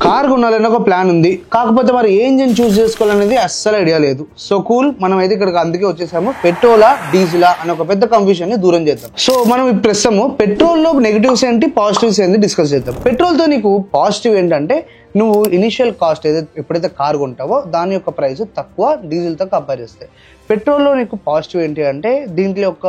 Car కొనాలని ఒక plan ఉంది, కాకపోతే మరి ఏ ఇంజిన్ చూస్ చేసుకోవాలనేది అస్సలు ఐడియా లేదు. సో కూల్, మనం అయితే ఇక్కడికి అందుకే వచ్చేసాము. పెట్రోలా డీజిలా అని ఒక పెద్ద కన్ఫ్యూజన్ ని దూరం చేద్దాం. సో మనం ఇప్పుడు ప్రస్తుతం పెట్రోల్ లో నెగిటివ్స్ ఏంటి, పాజిటివ్స్ ఏంటి డిస్కస్ చేద్దాం. పెట్రోల్ తో నీకు పాజిటివ్ ఏంటంటే నువ్వు ఇనిషియల్ కాస్ట్ ఎప్పుడైతే కార్ కొంటావో దాని యొక్క ప్రైస్ తక్కువ డీజిల్ తో కంపేర్ చేస్తే. పెట్రోల్లో నీకు పాజిటివ్ ఏంటి అంటే దీంట్లో యొక్క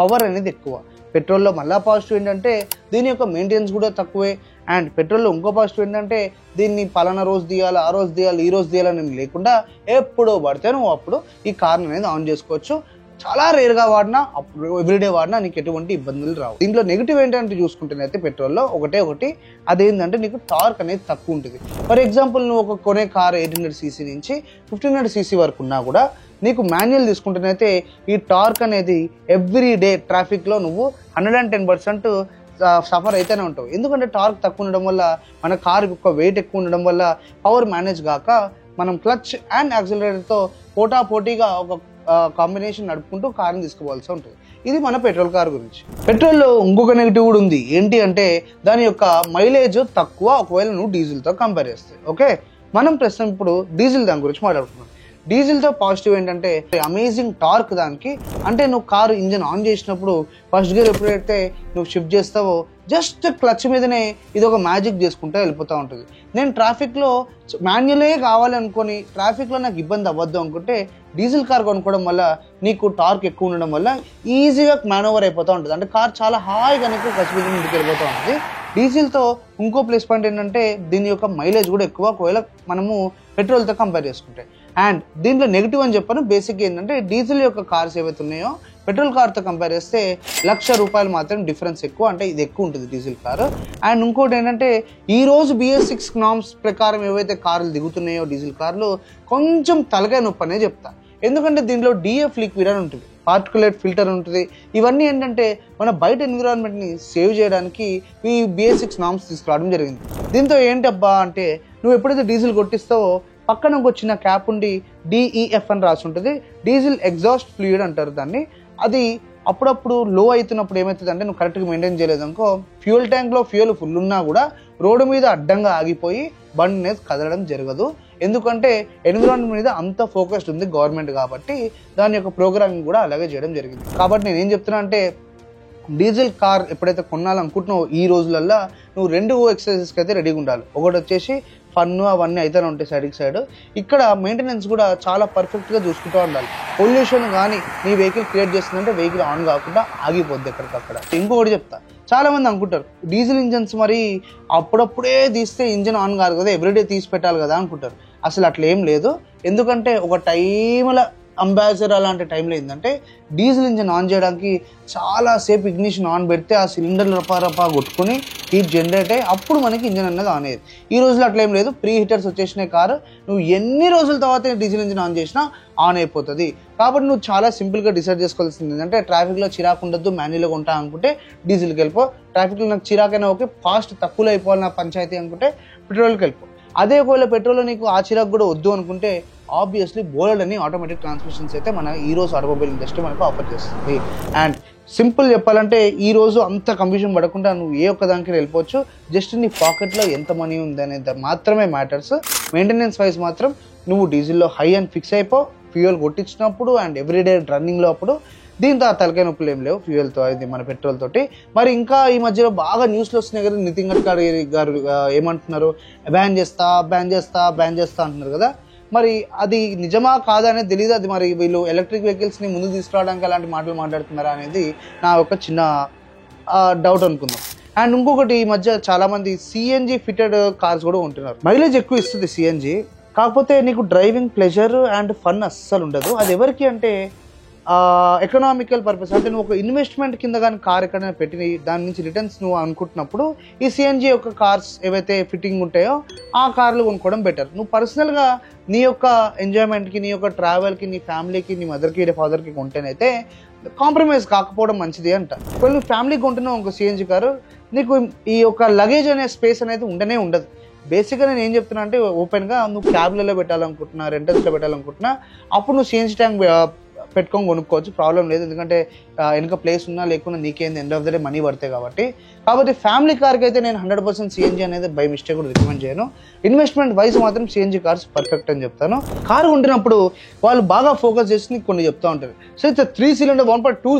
పవర్ అనేది ఎక్కువ. పెట్రోల్లో మళ్ళీ పాజిటివ్ ఏంటంటే దీని యొక్క మెయింటెనెన్స్ కూడా తక్కువే. అండ్ పెట్రోల్లో ఇంకో పాజిటివ్ ఏంటంటే దీన్ని పలానా రోజు తీయాలి, ఆ రోజు తీయాలి, ఈ రోజు తీయాలని లేకుండా ఎప్పుడో పడితే నువ్వు అప్పుడు ఈ కార్ని అనేది ఆన్ చేసుకోవచ్చు. చాలా రేర్గా వాడినా, అప్పుడు ఎవ్రీడే వాడినా నీకు ఎటువంటి ఇబ్బందులు రావు. దీంట్లో నెగిటివ్ ఏంటంటే చూసుకుంటేనైతే పెట్రోల్లో ఒకటి అదేంటంటే నీకు టార్క్ అనేది తక్కువ ఉంటుంది. ఫర్ ఎగ్జాంపుల్ నువ్వు ఒక కొనే కార్ 800cc నుంచి 1500cc వరకు ఉన్నా కూడా నీకు మాన్యువల్ తీసుకుంటేనైతే ఈ టార్క్ అనేది ఎవ్రీ డే ట్రాఫిక్లో నువ్వు 110% సఫర్ అయితేనే ఉంటావు. ఎందుకంటే టార్క్ తక్కువ ఉండడం వల్ల, మన కార్ యొక్క వెయిట్ ఎక్కువ ఉండడం వల్ల పవర్ మేనేజ్ కాక మనం క్లచ్ అండ్ యాక్సిలరేటర్తో పోటాపోటీగా ఒక కాంబినేషన్ నడుపుకుంటూ కార్ని తీసుకోవాల్సి ఉంటుంది. ఇది మన పెట్రోల్ కార్ గురించి. పెట్రోల్లో ఇంకొక నెగిటివ్ కూడా ఉంది. ఏంటి అంటే దాని యొక్క మైలేజ్ తక్కువ ఒకవేళ నువ్వు డీజిల్తో కంపేర్ చేస్తే. ఓకే, మనం ప్రస్తుతం ఇప్పుడు డీజిల్ దాని గురించి మాట్లాడుతున్నాం. డీజిల్తో పాజిటివ్ ఏంటంటే అమేజింగ్ టార్క్ దానికి. అంటే నువ్వు కారు ఇంజిన్ ఆన్ చేసినప్పుడు ఫస్ట్ గేర్ ఎప్పుడైతే నువ్వు షిఫ్ట్ చేస్తావో జస్ట్ క్లచ్ మీదనే ఇది ఒక మ్యాజిక్ చేసుకుంటూ వెళ్ళిపోతూ ఉంటుంది. నేను ట్రాఫిక్లో మాన్యువలే కావాలనుకొని ట్రాఫిక్లో నాకు ఇబ్బంది అవ్వద్దు అనుకుంటే డీజిల్ కార్ కొనుక్కోవడం వల్ల నీకు టార్క్ ఎక్కువ ఉండడం వల్ల ఈజీగా మ్యానోవర్ అయిపోతూ ఉంటుంది. అంటే కార్ చాలా హాయిగా నీకు క్లచ్ మీద ముందుకు వెళ్ళిపోతూ ఉంటుంది. డీజిల్తో ఇంకో ప్లస్ పాయింట్ ఏంటంటే దీని యొక్క మైలేజ్ కూడా ఎక్కువ ఒకవేళ మనము పెట్రోల్తో కంపేర్ చేసుకుంటే. అండ్ దీంట్లో నెగిటివ్ అని చెప్పాను. బేసిక్ ఏంటంటే డీజిల్ యొక్క కార్స్ ఏవైతే ఉన్నాయో పెట్రోల్ కార్తో కంపేర్ చేస్తే ₹1,00,000 మాత్రం డిఫరెన్స్ ఎక్కువ. అంటే ఇది ఎక్కువ ఉంటుంది డీజిల్ కారు. అండ్ ఇంకోటి ఏంటంటే ఈరోజు BS6 నామ్స్ ప్రకారం ఏవైతే కార్లు దిగుతున్నాయో డీజిల్ కార్లు కొంచెం తలకాయ నొప్పి అనే చెప్తా. ఎందుకంటే దీంట్లో DF లిక్విడ్ అని ఉంటుంది, పార్టికులేట్ ఫిల్టర్ ఉంటుంది. ఇవన్నీ ఏంటంటే మన బయట ఎన్విరాన్మెంట్ని సేవ్ చేయడానికి ఈ BS6 నామ్స్ తీసుకురావడం జరిగింది. దీంతో ఏంటబ్బా అంటే నువ్వు ఎప్పుడైతే డీజిల్ కొట్టిస్తావో పక్కన ఒక చిన్న క్యాప్ ఉండి DEF అని రాసి ఉంటుంది. డీజిల్ ఎగ్జాస్ట్ ఫ్లూయిడ్ అంటారు దాన్ని. అది అప్పుడప్పుడు లో అవుతున్నప్పుడు ఏమవుతుంది అంటే నువ్వు కరెక్ట్గా మెయింటైన్ చేయలేదు అనుకో, ఫ్యూయల్ ట్యాంక్లో ఫ్యూయల్ ఫుల్ ఉన్నా కూడా రోడ్డు మీద అడ్డంగా ఆగిపోయి బండి అనేది కదలడం జరగదు. ఎందుకంటే ఎన్విరాన్మెంట్ మీద అంత ఫోకస్డ్ ఉంది గవర్నమెంట్ కాబట్టి దాని యొక్క ప్రోగ్రామింగ్ కూడా అలాగే చేయడం జరిగింది. కాబట్టి నేను ఏం చెప్తున్నా అంటే డీజిల్ కార్ ఎప్పుడైతే కొనాలనుకుంటున్నావో ఈ రోజులల్లో నువ్వు 2 ఎక్సర్సైజెస్కి అయితే రెడీగా ఉండాలి. ఒకటి వచ్చేసి ఫన్ను అవన్నీ అయితేనే ఉంటాయి సైడ్కి సైడ్. ఇక్కడ మెయింటెనెన్స్ కూడా చాలా పర్ఫెక్ట్గా చూసుకుంటూ ఉండాలి. పొల్యూషన్ కానీ నీ వెహికల్ క్రియేట్ చేస్తుందంటే వెహికల్ ఆన్ కాకుండా ఆగిపోద్ది ఎక్కడికక్కడ. ఇంకొకటి చెప్తా, చాలా మంది అనుకుంటారు డీజిల్ ఇంజన్స్ మరి అప్పుడప్పుడే తీస్తే ఇంజన్ ఆన్ కాదు కదా, ఎవ్రీడే తీసి పెట్టాలి కదా అనుకుంటారు. అసలు అట్లా ఏం లేదు. ఎందుకంటే ఒక టైంలో అంబాసిడర్ అలాంటి టైంలో ఏంటంటే డీజిల్ ఇంజిన్ ఆన్ చేయడానికి చాలా సేపు ఇగ్నిషన్ ఆన్ పెడితే ఆ సిలిండర్లు రపా కొట్టుకుని హీట్ జనరేట్ అయ్యి అప్పుడు మనకి ఇంజిన్ అనేది ఆన్ అయ్యేది. ఈ రోజులో అట్లా ఏం లేదు, ప్రీ హీటర్స్ వచ్చేసినాయి. కారు నువ్వు ఎన్ని రోజుల తర్వాత డీజిల్ ఇంజిన్ ఆన్ చేసినా ఆన్ అయిపోతుంది. కాబట్టి నువ్వు చాలా సింపుల్గా డిసైడ్ చేసుకోవాల్సింది ఏంటంటే ట్రాఫిక్లో చిరాకు ఉండద్దు, మాన్యువల్గా ఉంటా అనుకుంటే డీజిల్కి వెళ్ళిపో. ట్రాఫిక్లో నాకు చిరాకైనా ఓకే, ఫాస్ట్ తక్కువలో అయిపోవాలి నా పంచాయతీ అనుకుంటే పెట్రోల్కి వెళ్ళిపో. అదే ఒకవేళ పెట్రోల్లో నీకు ఆ చిరాకు కూడా వద్దు అనుకుంటే ఆబ్వియస్లీ బోల్డ్ అని ఆటోమేటిక్ ట్రాన్స్మిషన్స్ అయితే మన ఈరోజు ఆటోమొబైల్ ఇండస్ట్రీ మనకు ఆఫర్ చేస్తుంది. అండ్ సింపుల్ చెప్పాలంటే ఈరోజు అంత కన్ఫ్యూజన్ పడకుండా నువ్వు ఏ ఒక్క దానికి వెళ్ళిపోవచ్చు. జస్ట్ నీ పాకెట్లో ఎంత మనీ ఉంది అనేది మాత్రమే మ్యాటర్స్. మెయింటెనెన్స్ వైజ్ మాత్రం నువ్వు డీజిల్లో హై అండ్ ఫిక్స్ అయిపో ఫ్యూయల్ కొట్టించినప్పుడు అండ్ ఎవ్రీడే రన్నింగ్లో అప్పుడు. దీంతో ఆ తలకాయ నొప్పులు ఏం లేవు ఫ్యూయల్తో, ఇది మన పెట్రోల్ తోటి. మరి ఇంకా ఈ మధ్యలో బాగా న్యూస్లో వస్తున్నాయి కదా, నితిన్ గడ్కరీ గారు ఏమంటున్నారు, బ్యాన్ చేస్తా అంటున్నారు కదా. మరి అది నిజమా కాదా అనేది తెలియదు. అది మరి వీళ్ళు ఎలక్ట్రిక్ వెహికల్స్ని ముందుకు తీసుకురావడానికి అలాంటి మాటలు మాట్లాడుతున్నారా అనేది నా ఒక చిన్న డౌట్ అనుకుందాం. అండ్ ఇంకొకటి ఈ మధ్య చాలామంది CNG ఫిటెడ్ కార్స్ కూడా ఉంటున్నారు. మైలేజ్ ఎక్కువ ఇస్తుంది CNG, కాకపోతే నీకు డ్రైవింగ్ ప్లెజర్ అండ్ ఫన్ అస్సలు ఉండదు. అది ఎవరికి అంటే ఎకనామికల్ పర్పస్. అంటే నువ్వు ఒక ఇన్వెస్ట్మెంట్ కింద కానీ కార్ ఎక్కడైనా పెట్టి దాని నుంచి రిటర్న్స్ నువ్వు అనుకుంటున్నప్పుడు ఈ CNG యొక్క కార్స్ ఏవైతే ఫిట్టింగ్ ఉంటాయో ఆ కార్లు కొనుక్కోవడం బెటర్. నువ్వు పర్సనల్గా నీ యొక్క ఎంజాయ్మెంట్కి, నీ యొక్క ట్రావెల్కి, నీ ఫ్యామిలీకి, నీ మదర్కి ఫాదర్కి కొంటేనైతే కాంప్రమైజ్ కాకపోవడం మంచిది అంట. ఇప్పుడు నువ్వు ఫ్యామిలీకి కొంటున్నావు ఒక CNG కారు, నీకు ఈ యొక్క లగేజ్ అనే స్పేస్ అనేది ఉండదు. బేసిక్గా నేను ఏం చెప్తున్నా అంటే ఓపెన్గా నువ్వు క్యాబ్లలో పెట్టాలనుకుంటున్నా, రెంటల్స్లో పెట్టాలనుకుంటున్నా, అప్పుడు నువ్వు CNG ట్యాంక్ పెట్టుకొని కొనుక్కోవచ్చు, ప్రాబ్లం లేదు. ఎందుకంటే వెనక ప్లేస్ ఉన్నా లేకున్నా నీకేంది end of the day money పడతాయి కాబట్టి ఫ్యామిలీ కార్కి అయితే నేను 100% సిఎన్జీ అనేది బై మిస్టేక్ కూడా రికమెండ్ చేయను. ఇన్వెస్ట్మెంట్ వైజ్ మాత్రం సిఎన్జీ కార్స్ పర్ఫెక్ట్ అని చెప్తాను. కారు ఉంటున్నప్పుడు వాళ్ళు బాగా ఫోకస్ చేసి కొన్ని చెప్తా ఉంటారు. So it's 3 cylinder 1.2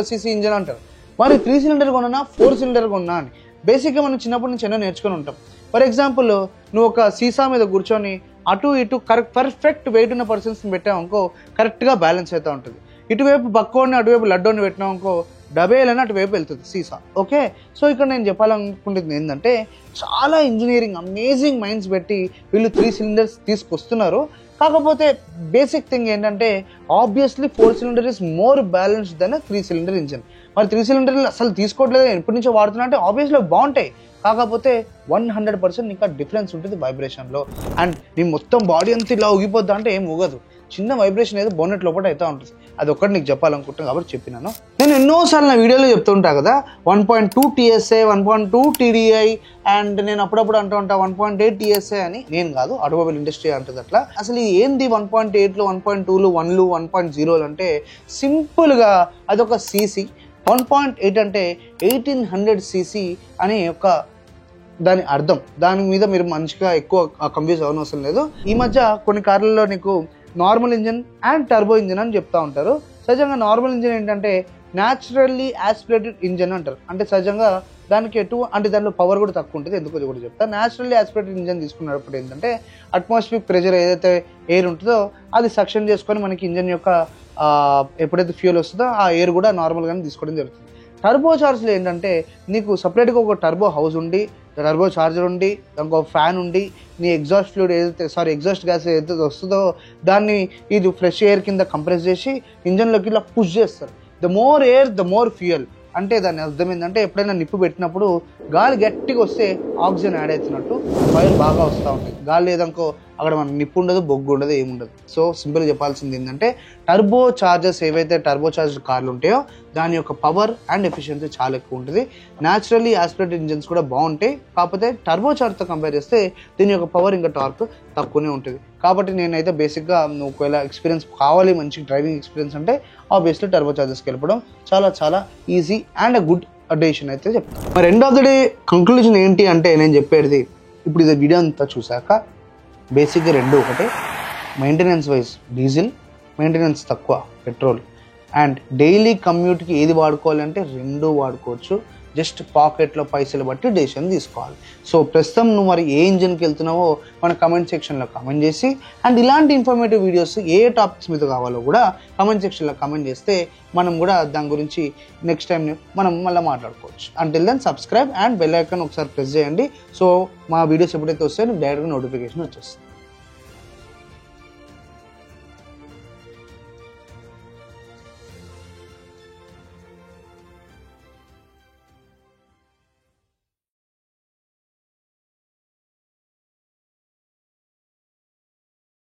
cc engine అంటారు. మరి 3 సిలిండర్ కొన్నా 4 సిలిండర్ కొన్నా అని బేసిక్గా మనం చిన్నప్పటి నుంచి ఎన్నో నేర్చుకుని ఉంటాం. ఫర్ ఎగ్జాంపుల్ నువ్వు ఒక సీసా మీద కూర్చొని అటు ఇటు పర్ఫెక్ట్ వెయిట్ ఉన్న పర్సన్స్ని పెట్టామనుకో కరెక్ట్గా బ్యాలెన్స్ అవుతూ ఉంటుంది. ఇటువైపు బక్కోని అటువైపు లడ్డోని పెట్టినామనుకో డబేలని అటువైపు వెళ్తుంది సీసా. ఓకే, సో ఇక్కడ నేను చెప్పాలనుకుంటుంది ఏంటంటే చాలా ఇంజనీరింగ్ అమేజింగ్ మైండ్స్ పెట్టి వీళ్ళు 3 సిలిండర్స్ తీసుకొస్తున్నారు. కాకపోతే బేసిక్ థింగ్ ఏంటంటే obviously 4 cylinder is more balanced then 3 cylinder engine. మరి 3 సిలిండర్లు అసలు తీసుకోవట్లేదు, ఎప్పటి నుంచో వాడుతున్నా అంటే ఆబ్వియస్లీ బాగుంటాయి. కాకపోతే 100% ఇంకా డిఫరెన్స్ ఉంటుంది వైబ్రేషన్లో. అండ్ నీ మొత్తం బాడీ అంతా ఇలా ఊగిపోద్దా అంటే ఏం ఊగదు, చిన్న వైబ్రేషన్ ఏదో బోనెట్ లోపల అవుతూ ఉంటుంది. అది ఒక్కటి నీకు చెప్పాలనుకుంటున్నాను కాబట్టి చెప్పినాను. నేను ఎన్నోసార్లు నా వీడియోలో చెప్తుంటా కదా 1.2 TSA 1.2 TDI అండ్ నేను అప్పుడప్పుడు అంటూ ఉంటా 1.8 TSA అని. నేను కాదు, ఆటోమొబైల్ ఇండస్ట్రీ అంటుంది అట్లా. అసలు ఏంది 1.8లో 1.2లు 1లు 1.0లు అంటే సింపుల్గా అదొక సీసీ. 1.8 అంటే 1800 cc అని ఒక దాని అర్థం. దాని మీద మీరు మంచిగా ఎక్కువ కన్ఫ్యూజ్ అవ్వనవసరం లేదు. ఈ మధ్య కొన్ని కార్లలో నీకు normal engine and turbo engine అని చెప్తా ఉంటారు. సహజంగా నార్మల్ ఇంజన్ ఏంటంటే న్యాచురల్లీ యాస్పిరేటెడ్ ఇంజన్ అంటారు. అంటే సహజంగా దానికి అంటే దానిలో పవర్ కూడా తక్కువ ఉంటుంది. ఎందుకు కూడా చెప్తా. న్యాచురల్లీ యాస్పిరేటెడ్ ఇంజన్ తీసుకున్నప్పుడు ఏంటంటే అట్మాస్ఫియర్ ప్రెషర్ ఏదైతే ఎయిర్ ఉంటుందో అది సక్షన్ చేసుకొని మనకి ఇంజన్ యొక్క ఎప్పుడైతే ఫ్యూయల్ వస్తుందో ఆ ఎయిర్ కూడా నార్మల్గానే తీసుకోవడం జరుగుతుంది. టర్బో చార్జ్లో ఏంటంటే నీకు సపరేట్గా ఒక టర్బో హౌస్ ఉండి, టర్బో చార్జర్ ఉండి, దానికి ఒక ఫ్యాన్ ఉండి, నీ ఎగ్జాస్ట్ ఫ్లూయిడ్ ఎగ్జాస్ట్ గ్యాస్ ఏదైతే వస్తుందో దాన్ని ఇది ఫ్రెష్ ఎయిర్ కింద కంప్రెస్ చేసి ఇంజన్లోకి ఇలా పుష్ చేస్తారు. The more air the more fuel. అంటే దాని అర్థం ఏంటంటే ఎప్పుడైనా నిప్పు పెట్టినప్పుడు గాలి గట్టిగా వస్తే ఆక్సిజన్ యాడ్ అవుతున్నట్టు ఫైర్ బాగా వస్తూ ఉంటుంది. గాలి లేదనుకో అక్కడ మనకు నిప్పు ఉండదు, బొగ్గు ఉండదు, ఏముండదు. సో సింపుల్గా చెప్పాల్సింది ఏంటంటే టర్బో చార్జర్స్ ఏవైతే టర్బో చార్జర్ కార్లు ఉంటాయో దాని యొక్క పవర్ అండ్ ఎఫిషియన్సీ చాలా ఎక్కువ ఉంటుంది. న్యాచురల్లీ యాస్పిరేటెడ్ ఇంజన్స్ కూడా బాగుంటాయి. కాకపోతే టర్బో చార్జ్తో కంపేర్ చేస్తే దీని యొక్క పవర్ ఇంకా టార్క్ తక్కువనే ఉంటుంది. కాబట్టి నేనైతే బేసిక్గా నువ్వు ఒకవేళ ఎక్స్పీరియన్స్ కావాలి, మంచి డ్రైవింగ్ ఎక్స్పీరియన్స్ అంటే ఆబ్వియస్లీ టర్బో చార్జర్స్కి వెళ్ళిపోవడం చాలా ఈజీ అండ్ గుడ్ అడిషన్ అయితే చెప్తాను. మరి end of the day conclusion ఏంటి అంటే నేను చెప్పేది ఇప్పుడు ఇది వీడియో అంతా చూసాక బేసిక్గా రెండు ఒకటే. మెయింటెనెన్స్ వైజ్ డీజిల్, మెయింటెనెన్స్ తక్కువ పెట్రోల్. అండ్ డైలీ కమ్యూట్కి ఏది వాడుకోవాలంటే రెండు వాడుకోవచ్చు. జస్ట్ పాకెట్లో పైసలు బట్టి డెసిషన్ తీసుకోవాలి. సో ప్రస్తుతం నువ్వు మరి ఏ ఇంజన్కి వెళ్తున్నావో మన కమెంట్ సెక్షన్లో కమెంట్ చేసి, అండ్ ఇలాంటి ఇన్ఫర్మేటివ్ వీడియోస్ ఏ టాపిక్స్ మీద కావాలో కూడా కమెంట్ సెక్షన్లో కమెంట్ చేస్తే మనం కూడా దాని గురించి నెక్స్ట్ టైం మనం మళ్ళీ మాట్లాడుకోవచ్చు. Until then subscribe and bell icon ఒకసారి ప్రెస్ చేయండి. సో మా వీడియోస్ ఎప్పుడైతే వస్తాయో డైరెక్ట్గా నోటిఫికేషన్ వచ్చేస్తుంది.